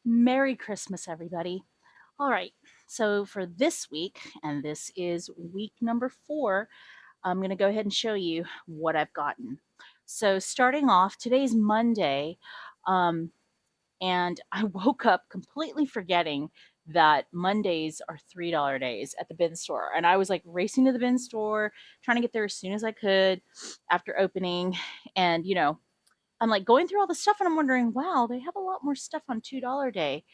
Merry Christmas, everybody. All right, so for this week, and this is week number 4, I'm going to go ahead and show you what I've gotten. So, starting off, today's Monday, um, and I woke up completely forgetting that Mondays are $3 days at the bin store. And I was like racing to the bin store, trying to get there as soon as I could after opening. And, I'm like going through all the stuff and I'm wondering, wow, they have a lot more stuff on $2 day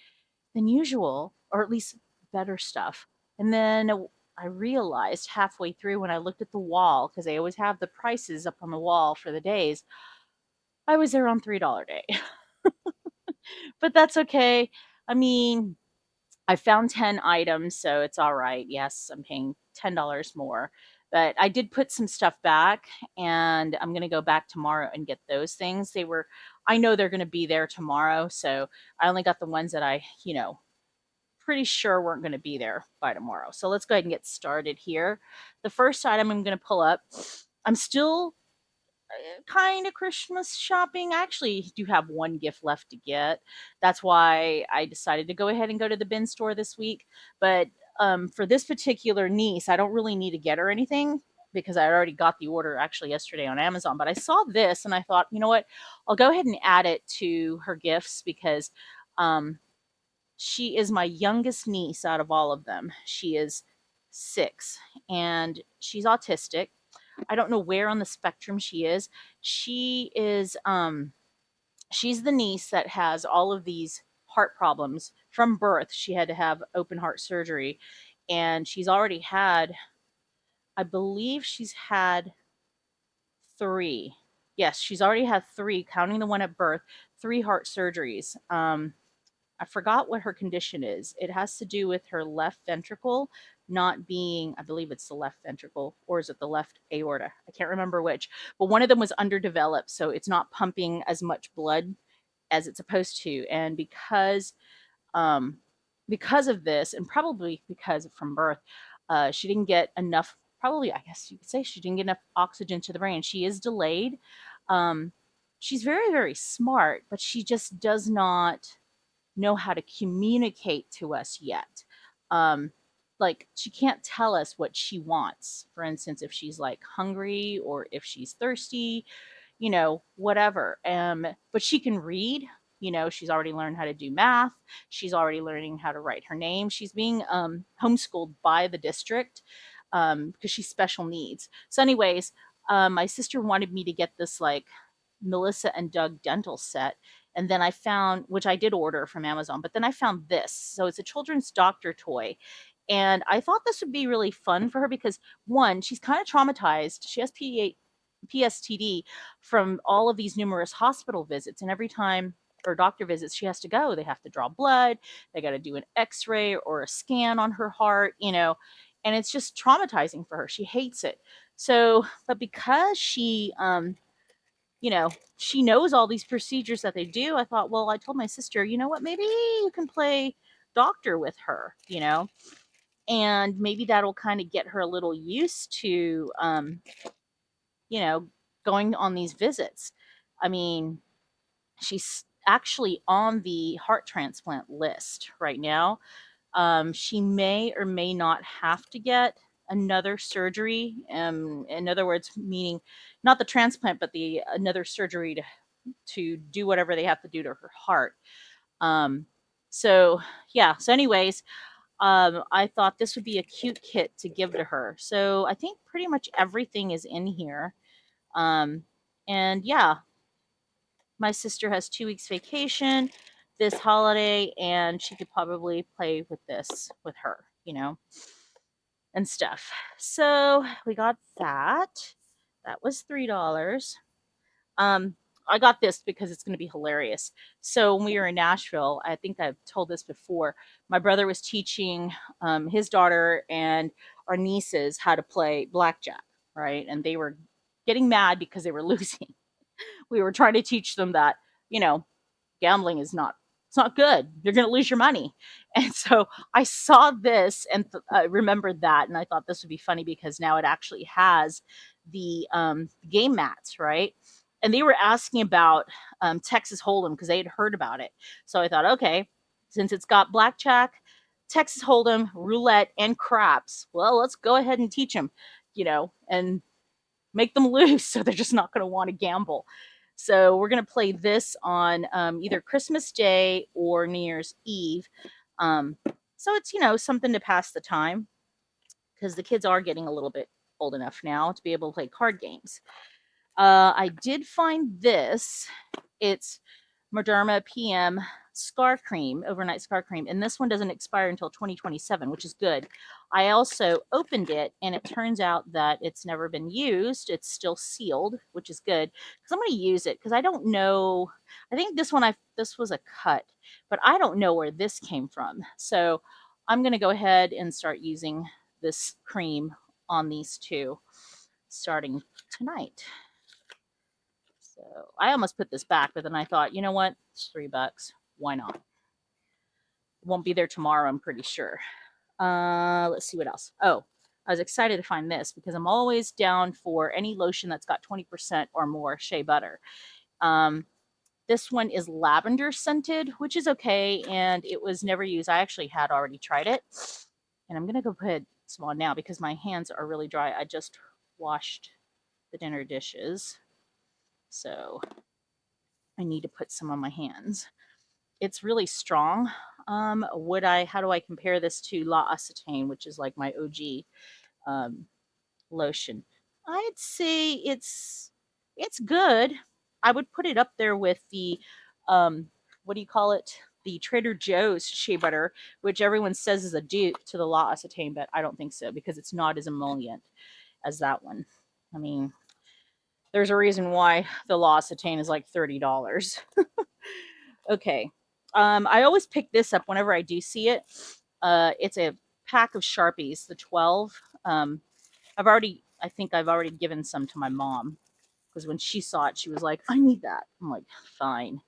than usual, or at least better stuff. And then I realized halfway through when I looked at the wall, because they always have the prices up on the wall for the days, I was there on $3 day. But that's okay. I mean, I found 10 items, so it's all right. Yes, I'm paying $10 more. But I did put some stuff back, and I'm going to go back tomorrow and get those things. I know they're going to be there tomorrow, so I only got the ones that pretty sure weren't going to be there by tomorrow. So let's go ahead and get started here. The first item I'm going to pull up, I'm still kind of Christmas shopping. I actually do have one gift left to get. That's why I decided to go ahead and go to the bin store this week. But for this particular niece, I don't really need to get her anything because I already got the order actually yesterday on Amazon. But I saw this and I thought, you know what? I'll go ahead and add it to her gifts because um, she is my youngest niece out of all of them. She is 6 and she's autistic. I don't know where on the spectrum she is. She is she's the niece that has all of these heart problems from birth. She had to have open heart surgery and she's already had, I believe she's had 3. Yes, she's already had 3 counting the one at birth, 3 heart surgeries. I forgot what her condition is. It has to do with her left ventricle not being, I believe it's the left ventricle, or is it the left aorta? I can't remember which, but one of them was underdeveloped, so it's not pumping as much blood as it's supposed to. And um, because of this, and probably because from birth, she didn't get enough. Probably, I guess you could say she didn't get enough oxygen to the brain. She is delayed. Um, she's very, very smart, but she just does not know how to communicate to us yet. Um, like she can't tell us what she wants. For instance, if she's like hungry or if she's thirsty, whatever. But she can read. She's already learned how to do math. She's already learning how to write her name. She's being homeschooled by the district because she's special needs. So, anyways, my sister wanted me to get this like Melissa and Doug dental set. And then I found, which I did order from Amazon, but then I found this. So it's a children's doctor toy. And I thought this would be really fun for her because, one, she's kind of traumatized. She has PSTD from all of these numerous hospital visits. And every time, or doctor visits, she has to go. They have to draw blood. They got to do an x ray or a scan on her heart, and it's just traumatizing for her. She hates it. So, but because she knows all these procedures that they do. I thought, well, I told my sister, you know what, maybe you can play doctor with her, and maybe that'll kind of get her a little used to, you know, going on these visits. I mean, she's actually on the heart transplant list right now. She may or may not have to get another surgery. In other words, meaning not the transplant, but the another surgery to do whatever they have to do to her heart. Um, so yeah. So, anyways, I thought this would be a cute kit to give to her. So I think pretty much everything is in here. Um, and yeah, my sister has 2 weeks vacation this holiday, and she could probably play with this with her, and stuff. So we got that. That was $3. Um, I got this because it's going to be hilarious. So when we were in Nashville, I think I've told this before. My brother was teaching his daughter and our nieces how to play blackjack, right? And they were getting mad because they were losing. We were trying to teach them that, you know, gambling is not, it's not good. You're going to lose your money. And so I saw this and remembered that. And I thought this would be funny because now it actually has the game mats, right? And they were asking about Texas Hold'em because they had heard about it. So I thought, okay, since it's got blackjack, Texas Hold'em, roulette, and craps, well, let's go ahead and teach them, and make them lose so they're just not going to want to gamble. So we're going to play this on either Christmas Day or New Year's Eve. So it's, something to pass the time because the kids are getting a little bit old enough now to be able to play card games. I did find this. It's Mederma PM Scar Cream, overnight scar cream, and this one doesn't expire until 2027, which is good. I also opened it, and it turns out that it's never been used. It's still sealed, which is good because I'm going to use it because I don't know. I think this was a cut, but I don't know where this came from. So I'm going to go ahead and start using this cream on these two starting tonight. So I almost put this back, but then I thought, you know what? It's $3. Why not? It won't be there tomorrow, I'm pretty sure. Let's see what else. Oh, I was excited to find this because I'm always down for any lotion that's got 20% or more shea butter. This one is lavender scented, which is okay, and it was never used. I actually had already tried it, and I'm going to go put some on now because my hands are really dry. I just washed the dinner dishes, so I need to put some on my hands. It's really strong. How do I compare this to L'Occitane, which is like my OG lotion? I'd say it's good. I would put it up there with the what do you call it? The Trader Joe's shea butter, which everyone says is a dupe to the L'Occitane, but I don't think so because it's not as emollient as that one. I mean, there's a reason why the L'Occitane is like $30. Okay. I always pick this up whenever I do see it. It's a pack of Sharpies, the 12. I think I've already given some to my mom because when she saw it, she was like, I need that. I'm like, fine.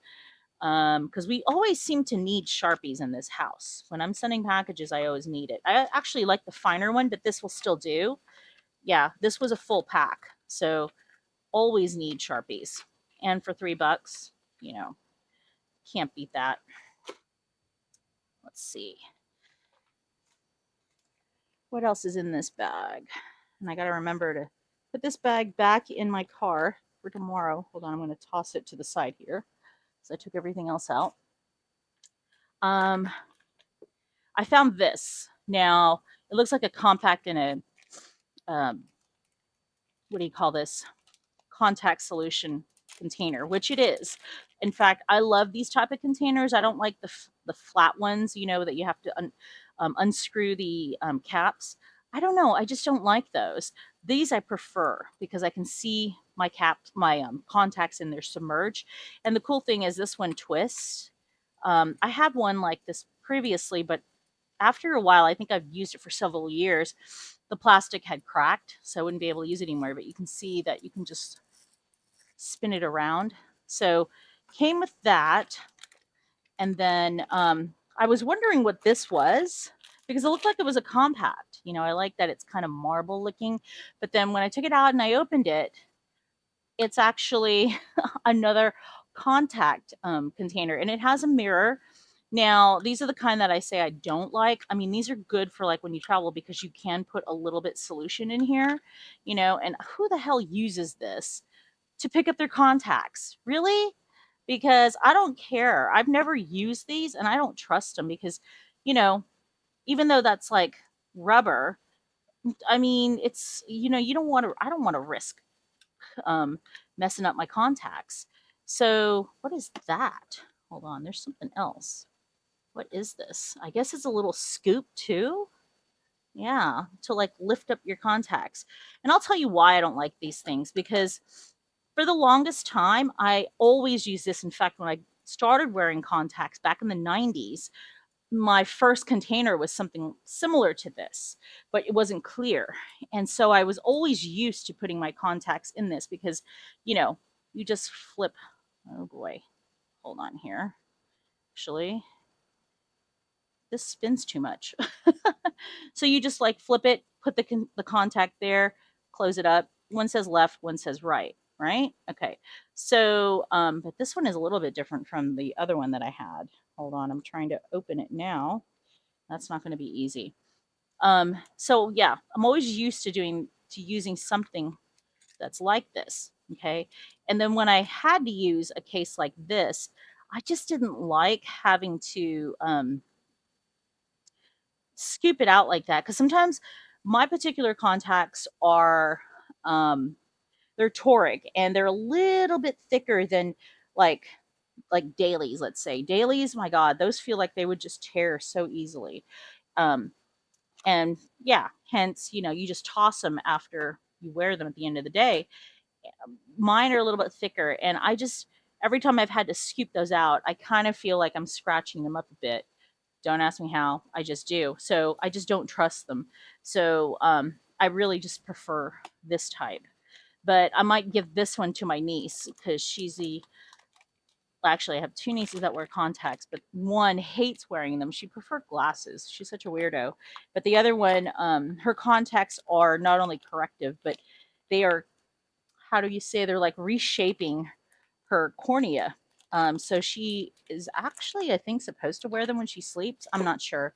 Because we always seem to need Sharpies in this house. When I'm sending packages, I always need it. I actually like the finer one, but this will still do. Yeah, this was a full pack. So always need Sharpies. And for $3, can't beat that. Let's see. What else is in this bag? And I got to remember to put this bag back in my car for tomorrow. Hold on, I'm going to toss it to the side here. So I took everything else out. I found this. Now, it looks like a compact in a, what do you call this? Contact solution container, which it is. In fact, I love these type of containers. I don't like the flat ones, that you have to unscrew the caps. I don't know. I just don't like those. These I prefer because I can see my contacts in there submerged. And the cool thing is this one twists. I had one like this previously, but after a while, I think I've used it for several years. The plastic had cracked, so I wouldn't be able to use it anymore. But you can see that you can just spin it around. So came with that. And then I was wondering what this was because it looked like it was a compact. I like that it's kind of marble looking. But then when I took it out and I opened it, it's actually another contact container, and it has a mirror. Now, these are the kind that I say I don't like. I mean, these are good for like when you travel because you can put a little bit solution in here, and who the hell uses this to pick up their contacts? Really? Because I don't care. I've never used these and I don't trust them because, even though that's like rubber, I mean, it's, I don't want to risk messing up my contacts. So, what is that? Hold on, there's something else. What is this? I guess it's a little scoop too. Yeah, to like lift up your contacts. And I'll tell you why I don't like these things because for the longest time, I always use this. In fact, when I started wearing contacts back in the 90s, my first container was something similar to this, but it wasn't clear. And so I was always used to putting my contacts in this because, you just flip. Oh boy, hold on here. Actually, this spins too much. So you just like flip it, put the contact there, close it up, one says left, one says right, right? Okay. So, but this one is a little bit different from the other one that I had. Hold on, I'm trying to open it now. That's not going to be easy. So yeah, I'm always used to using something that's like this. Okay. And then when I had to use a case like this, I just didn't like having to scoop it out like that because sometimes my particular contacts are they're toric and they're a little bit thicker than like dailies. Let's say dailies, my god, those feel like they would just tear so easily. um and yeah, hence, you just toss them after you wear them at the end of the day. Mine are a little bit thicker, and I just every time I've had to scoop those out, I kind of feel like I'm scratching them up a bit. Don't ask me how, I just do. So I just don't trust them. So I really just prefer this type. But I might give this one to my niece because she's the actually I have two nieces that wear contacts, but one hates wearing them. She prefers glasses. She's such a weirdo. But the other one, her contacts are not only corrective, but they are, how do you say, they're like reshaping her cornea. So she is actually, I think, supposed to wear them when she sleeps. I'm not sure.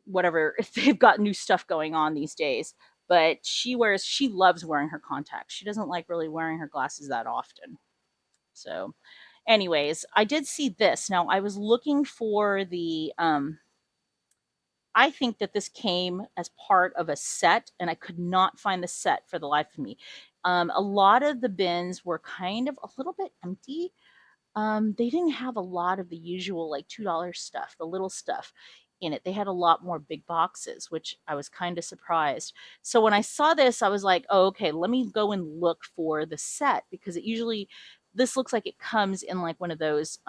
Whatever, if they've got new stuff going on these days. But she loves wearing her contacts. She doesn't like really wearing her glasses that often. So, anyways, I did see this. Now, I was looking for I think that this came as part of a set, and I could not find the set for the life of me. A lot of the bins were kind of a little bit empty. They didn't have a lot of the usual like $2 stuff, the little stuff in it. They had a lot more big boxes, which I was kind of surprised. So when I saw this, I was like, oh, okay, let me go and look for the set because it usually, this looks like it comes in like one of those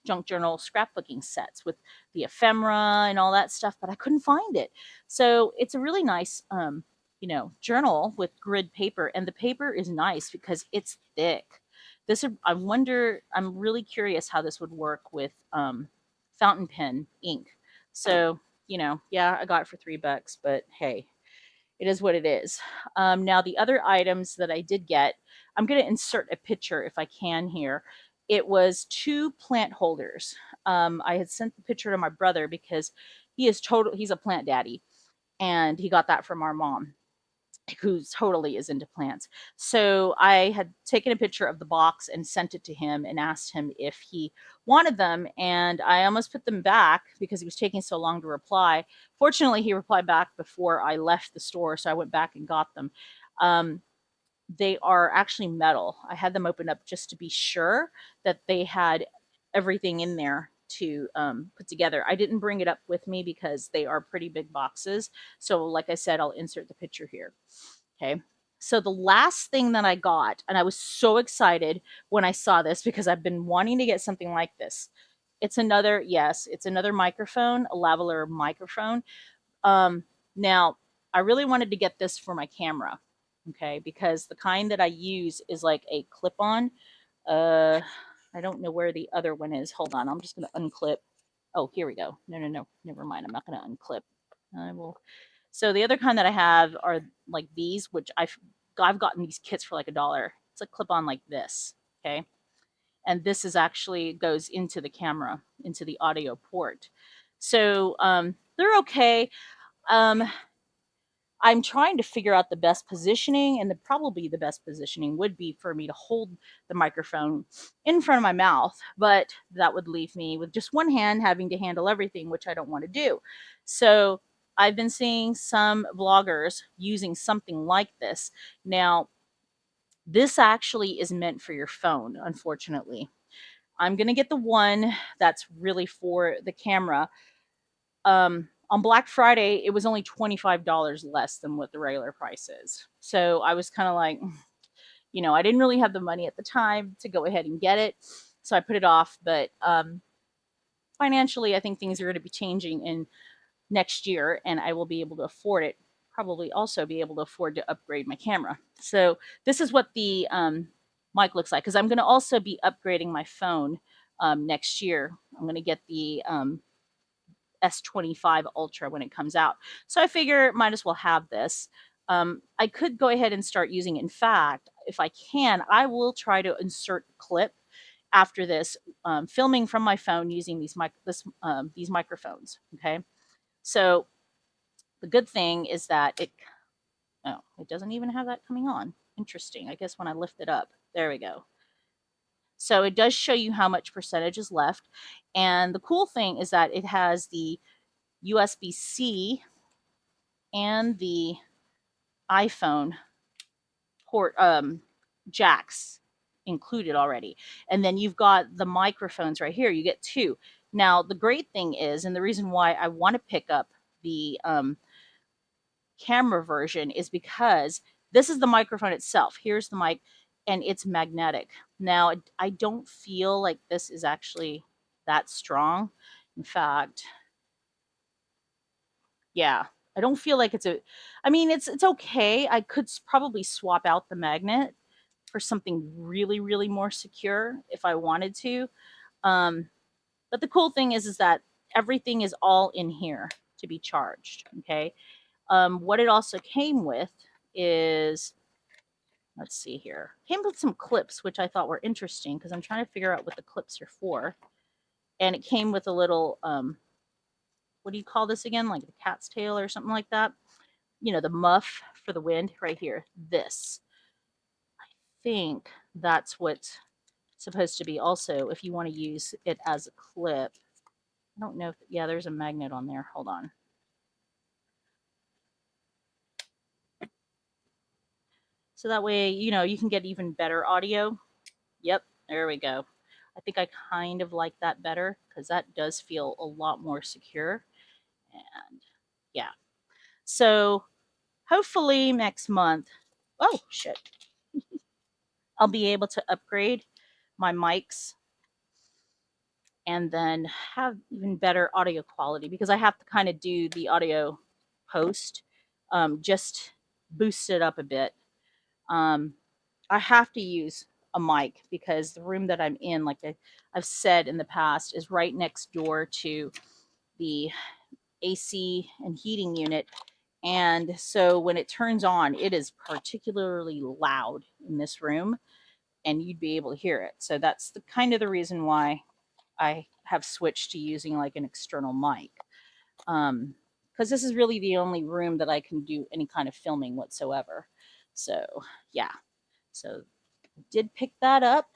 junk journal scrapbooking sets with the ephemera and all that stuff, but I couldn't find it. So it's a really nice journal with grid paper, and the paper is nice because it's thick. I'm really curious how this would work with fountain pen ink. So, yeah, I got it for $3, but hey, it is what it is. Now, the other items that I did get, I'm going to insert a picture if I can here. It was two plant holders. I had sent the picture to my brother because he's a plant daddy, and he got that from our mom who totally is into plants. So I had taken a picture of the box and sent it to him and asked him if he wanted them. And I almost put them back because he was taking so long to reply. Fortunately, he replied back before I left the store. So I went back and got them. Um, they are actually metal. I had them opened up just to be sure that they had everything in there to put together. I didn't bring it up with me because they are pretty big boxes. So, like I said, I'll insert the picture here. Okay. So, the last thing that I got, and I was so excited when I saw this because I've been wanting to get something like this. It's another microphone, a lavalier microphone. Um, Now, I really wanted to get this for my camera, okay, because the kind that I use is like a clip-on. Uh, I don't know where the other one is. Hold on, I'm just going to unclip. Oh, here we go. No, no, no, never mind. I'm not going to unclip. I will. So the other kind that I have are like these, which I've gotten these kits for like $1. It's a clip-on like this, okay, and this is actually goes into the camera, into the audio port. So they're okay. Um, I'm trying to figure out the best positioning, and probably the best positioning would be for me to hold the microphone in front of my mouth, but that would leave me with just one hand having to handle everything, which I don't want to do. So I've been seeing some vloggers using something like this. Now, this actually is meant for your phone, unfortunately. I'm going to get the one that's really for the camera. On Black Friday, it was only $25 less than what the regular price is. So I was kind of like, I didn't really have the money at the time to go ahead and get it. So I put it off. But financially, I think things are going to be changing in next year, and I will be able to afford it. Probably also be able to afford to upgrade my camera. So this is what the mic looks like, because I'm going to also be upgrading my phone next year. I'm going to get the S25 Ultra when it comes out. So I figure might as well have this. I could go ahead and start using it. In fact, if I can, I will try to insert a clip after this, filming from my phone using these microphones. Okay, so the good thing is that it doesn't even have that coming on. Interesting. I guess when I lift it up, there we go. So it does show you how much percentage is left. And the cool thing is that it has the USB-C and the iPhone port jacks included already. And then you've got the microphones right here. You get two. Now, the great thing is, and the reason why I want to pick up the camera version is because this is the microphone itself. Here's the mic, and it's magnetic. Now, I don't feel like this is actually that strong. In fact, yeah, I don't feel like I mean, it's okay. I could probably swap out the magnet for something really, really more secure if I wanted to. Um, but the cool thing is that everything is all in here to be charged. Okay. What it also came with is, let's see here, came with some clips, which I thought were interesting because I'm trying to figure out what the clips are for. And it came with a little, what do you call this again? Like the cat's tail or something like that. You know, the muff for the wind right here. This. I think that's what's supposed to be also if you want to use it as a clip. I don't know if, yeah, there's a magnet on there. Hold on. So that way, you know, you can get even better audio. Yep, there we go. I think I kind of like that better because that does feel a lot more secure. And yeah, so hopefully next month, oh shit, I'll be able to upgrade my mics and then have even better audio quality because I have to kind of do the audio post, just boost it up a bit. Um, I have to use a mic because the room that I'm in, like I've said in the past, is right next door to the AC and heating unit. And so when it turns on, it is particularly loud in this room and you'd be able to hear it. So that's the kind of the reason why I have switched to using like an external mic. Because this is really the only room that I can do any kind of filming whatsoever. So yeah, so did pick that up.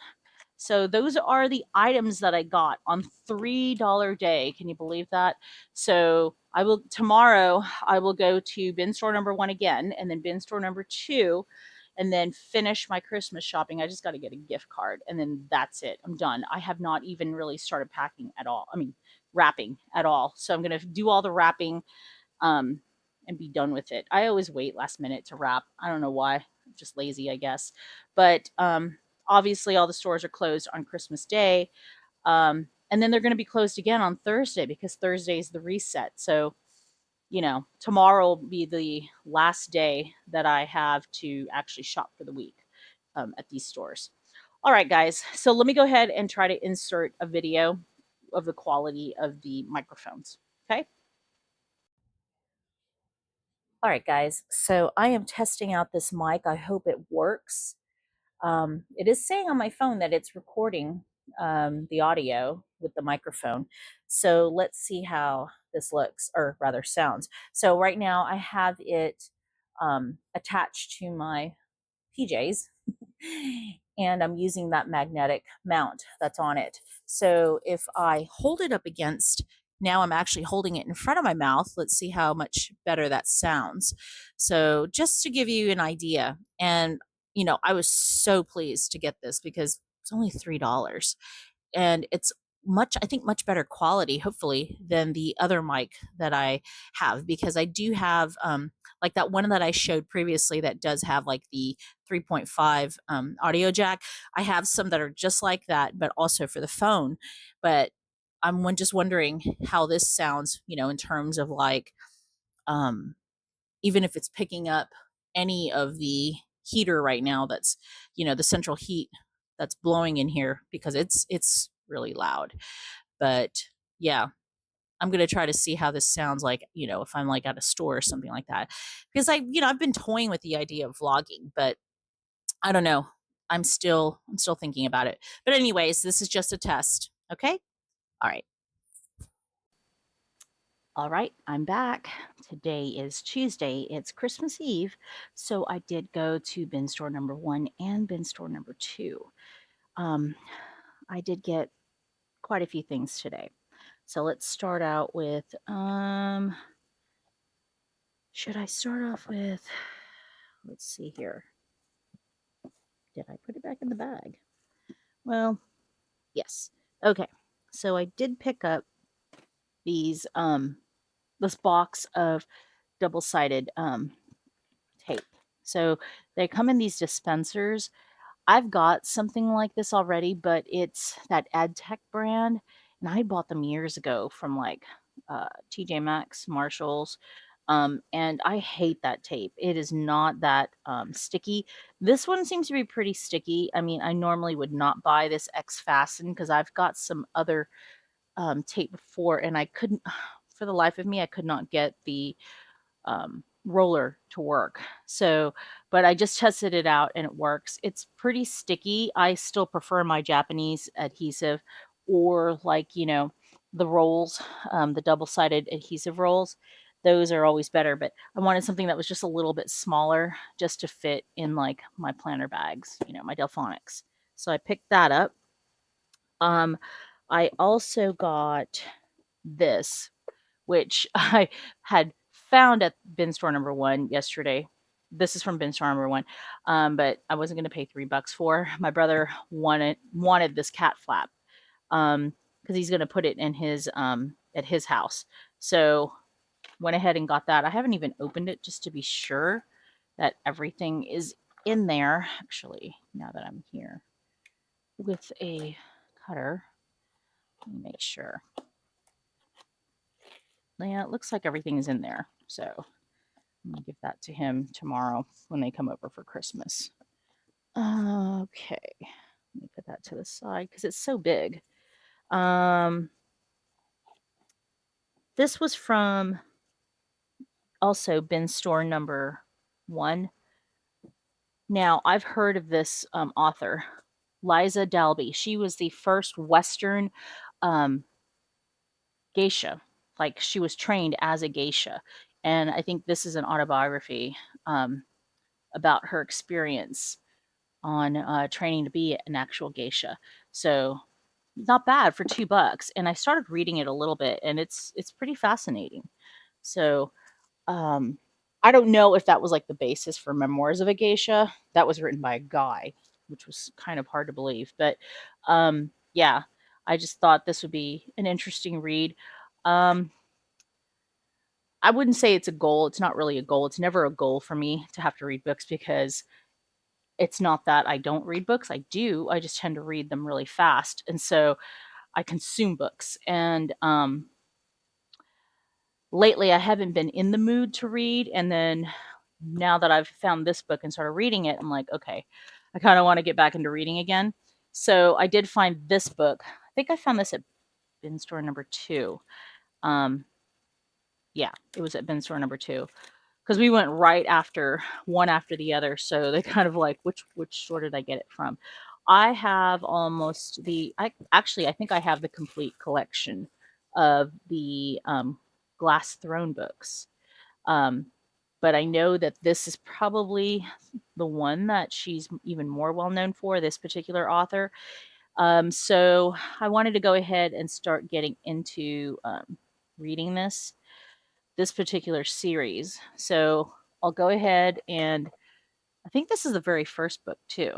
So those are the items that I got on $3 day. Can you believe that? So tomorrow I will go to bin store number 1 again and then bin store number 2 and then finish my Christmas shopping. I just got to get a gift card and then that's it. I'm done. I have not even really started packing at all. I mean, wrapping at all. So I'm going to do all the wrapping um, and be done with it. I always wait last minute to wrap. I don't know why. I'm just lazy, I guess. But obviously, all the stores are closed on Christmas Day. And then they're going to be closed again on Thursday because Thursday is the reset. So, you know, tomorrow will be the last day that I have to actually shop for the week at these stores. All right, guys. So let me go ahead and try to insert a video of the quality of the microphones. Okay. All right, guys. So I am testing out this mic. I hope it works. It is saying on my phone that it's recording the audio with the microphone. So let's see how this looks, or rather sounds. So right now I have it attached to my PJs and I'm using that magnetic mount that's on it. So if I hold it up against, now I'm actually holding it in front of my mouth. Let's see how much better that sounds. So just to give you an idea, and you know, I was so pleased to get this because it's only $3 and it's I think much better quality hopefully than the other mic that I have, because I do have like that one that I showed previously that does have like the 3.5 audio jack. I have some that are just like that but also for the phone, but I'm just wondering how this sounds, you know, in terms of like um even if it's picking up any of the heater right now that's, you know, the central heat that's blowing in here because it's really loud. But yeah, I'm going to try to see how this sounds like, if I'm like at a store or something like that. Because I've been toying with the idea of vlogging, but I don't know. I'm still thinking about it. But anyways, this is just a test. Okay? All right. All right, I'm back. Today is Tuesday. It's Christmas Eve. So I did go to bin store number 1 and bin store number 2. Um, I did get quite a few things today. So let's start out with should I start off with, let's see here. Did I put it back in the bag? Well, yes. Okay. So I did pick up these this box of double-sided tape. So they come in these dispensers. I've got something like this already, but it's that AdTech brand, and I bought them years ago from like TJ Maxx, Marshalls, and I hate that tape. It is not that sticky. This one seems to be pretty sticky. I mean, I normally would not buy this X Fasten because I've got some other tape before, and I couldn't, for the life of me, I could not get the roller to work. So, but I just tested it out and it works. It's pretty sticky. I still prefer my Japanese adhesive or like, the rolls, the double-sided adhesive rolls. Those are always better, but I wanted something that was just a little bit smaller just to fit in like my planner bags, my Delphonics. So I picked that up. I also got this, which I had found at bin store number 1 yesterday. This is from bin store number 1, but I wasn't going to pay $3 for. My brother wanted this cat flap because he's going to put it in his at his house. So went ahead and got that. I haven't even opened it just to be sure that everything is in there. Actually, now that I'm here with a cutter, let me make sure. Yeah, it looks like everything is in there. So I'm gonna give that to him tomorrow when they come over for Christmas. Okay, let me put that to the side because it's so big. This was from also bin store number 1. Now I've heard of this author, Liza Dalby. She was the first Western um, geisha. Like she was trained as a geisha, and I think this is an autobiography about her experience on training to be an actual geisha. So not bad for $2. And I started reading it a little bit, and it's pretty fascinating. So I don't know if that was like the basis for Memoirs of a Geisha. That was written by a guy, which was kind of hard to believe. But yeah, I just thought this would be an interesting read. Um, I wouldn't say it's a goal. It's not really a goal. It's never a goal for me to have to read books because it's not that I don't read books. I do. I just tend to read them really fast. And so I consume books. And lately I haven't been in the mood to read. And then now that I've found this book and started reading it, I'm like, okay, I kind of want to get back into reading again. So I did find this book. I think I found this at bin store number 2. Yeah, it was at bin store number 2 because we went right after one after the other. So they kind of like, which store did I get it from? I have almost I think I have the complete collection of the Glass Throne books. Um, but I know that this is probably the one that she's even more well known for, this particular author. So I wanted to go ahead and start getting into reading this particular series. So I'll go ahead and I think this is the very first book too.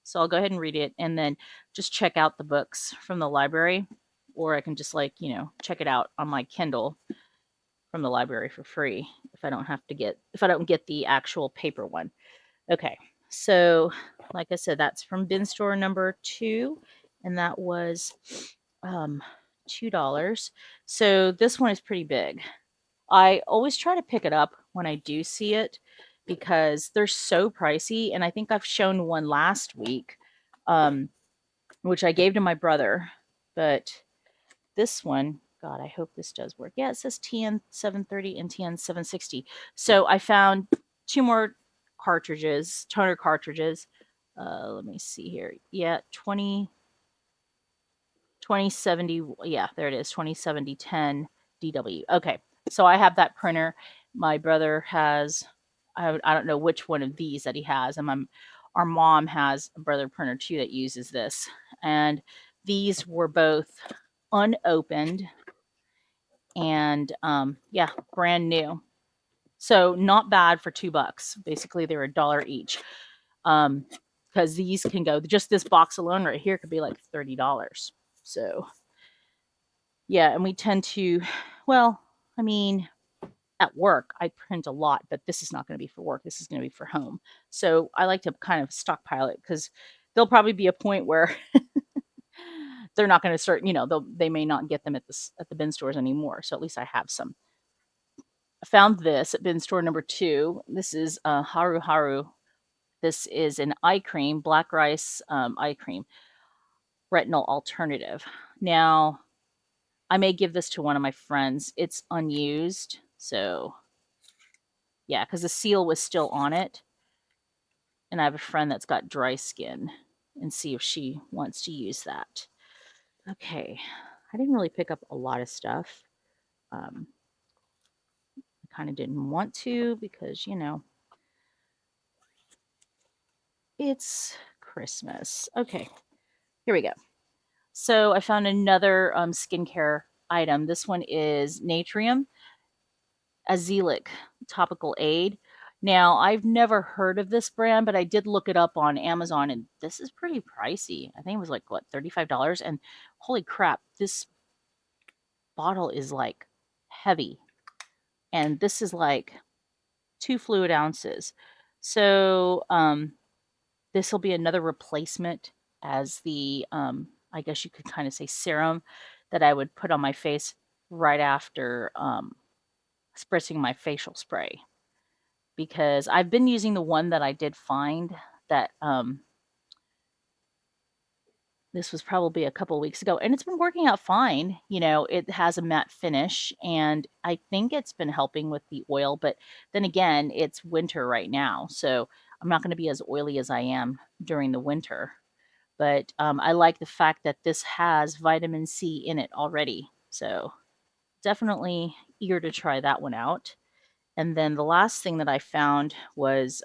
So I'll go ahead and read it and then just check out the books from the library, or I can just like, check it out on my Kindle from the library for free if I don't get the actual paper one. Okay. So, like I said, that's from bin store number 2 and that was $2. So this one is pretty big. I always try to pick it up when I do see it because they're so pricey. And I think I've shown one last week, which I gave to my brother. But this one God, I hope this does work. Yeah, it says TN 730 and TN 760. So I found two more cartridges, toner cartridges. Let me see here. Yeah, 2070. Yeah, there it is. 207010 DW. Okay, so I have that printer. My brother has, I don't know which one of these that he has, and our mom has a brother printer too that uses this. And these were both unopened and yeah, brand new. So not bad for $2. Basically, they were $1 each. Because these can go, just this box alone right here could be like $30. So yeah, and we tend to, well, I mean, at work I print a lot, but this is not going to be for work. This is going to be for home. So I like to kind of stockpile it because there'll probably be a point where they're not going to start, they may not get them at the bin stores anymore. So at least I have some. I found this at bin store number 2. This is Haru Haru. This is an eye cream, black rice eye cream, retinol alternative. Now, I may give this to one of my friends. It's unused, so yeah, because the seal was still on it. And I have a friend that's got dry skin, and see if she wants to use that. Okay, I didn't really pick up a lot of stuff. I kind of didn't want to because, it's Christmas. Okay, here we go. So I found another skincare item. This one is Natrium Azelaic Topical Aid. Now, I've never heard of this brand, but I did look it up on Amazon, and this is pretty pricey. I think it was like, what, $35? And holy crap, this bottle is like heavy. And this is like 2 fluid ounces. So this will be another replacement as the, I guess you could kind of say, serum that I would put on my face right after spritzing my facial spray. Because I've been using the one that I did find that this was probably a couple weeks ago, and it's been working out fine. It has a matte finish, and I think it's been helping with the oil. But then again, it's winter right now, so I'm not going to be as oily as I am during the winter. But I like the fact that this has vitamin C in it already. So definitely eager to try that one out. And then the last thing that I found was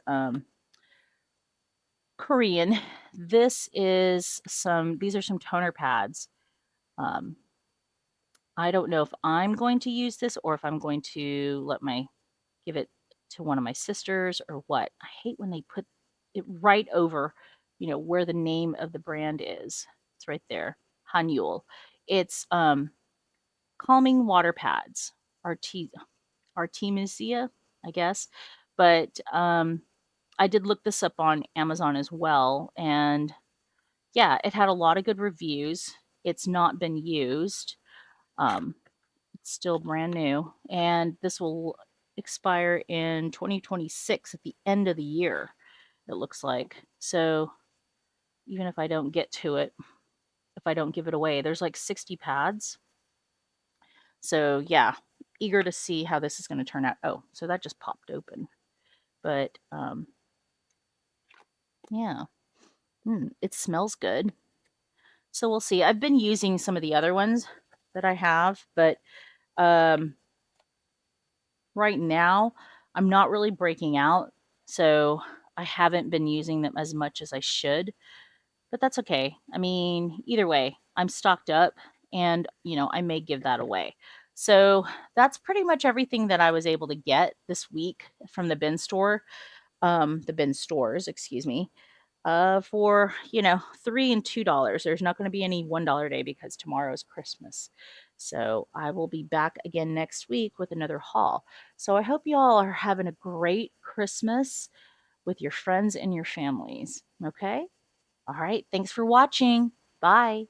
Korean. These are some toner pads. Um, I don't know if I'm going to use this or if I'm going to give it to one of my sisters or what. I hate when they put it right over, where the name of the brand is. It's right there. Hanyul. It's calming water pads. Artemisia, I guess. But I did look this up on Amazon as well, and yeah, it had a lot of good reviews. It's not been used. It's still brand new, and this will expire in 2026 at the end of the year, it looks like. So even if I don't get to it, if I don't give it away, there's like 60 pads. So yeah, eager to see how this is going to turn out. Oh, so that just popped open. But yeah, it smells good. So we'll see. I've been using some of the other ones that I have, but right now I'm not really breaking out. So I haven't been using them as much as I should, but that's okay. I mean, either way, I'm stocked up and, I may give that away. So that's pretty much everything that I was able to get this week from the bin stores, excuse me. For $3 and $2. There's not going to be any $1 day because tomorrow is Christmas. So I will be back again next week with another haul. So I hope you all are having a great Christmas with your friends and your families. Okay? All right. Thanks for watching. Bye.